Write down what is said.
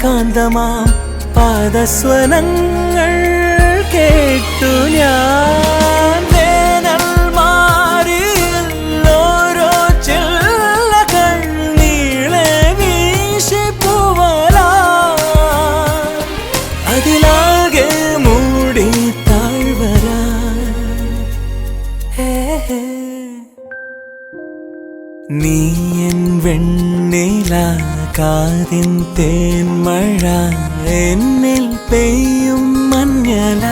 കാന്തമാം പാദസ്വനങ്ങൾ കേട്ടു ഞാൻ വേനൽ മാറിയിൽ ഓരോ ചില്ലകൾ നീളെ വീശിപ്പൂവലാ അതിലാകെ മൂടി താഴ്വരാ നീ എൻ വെണ്ണില കാതിൻ തേൻ മഴ എന്നിൽ പെയ്യും മഞ്ഞല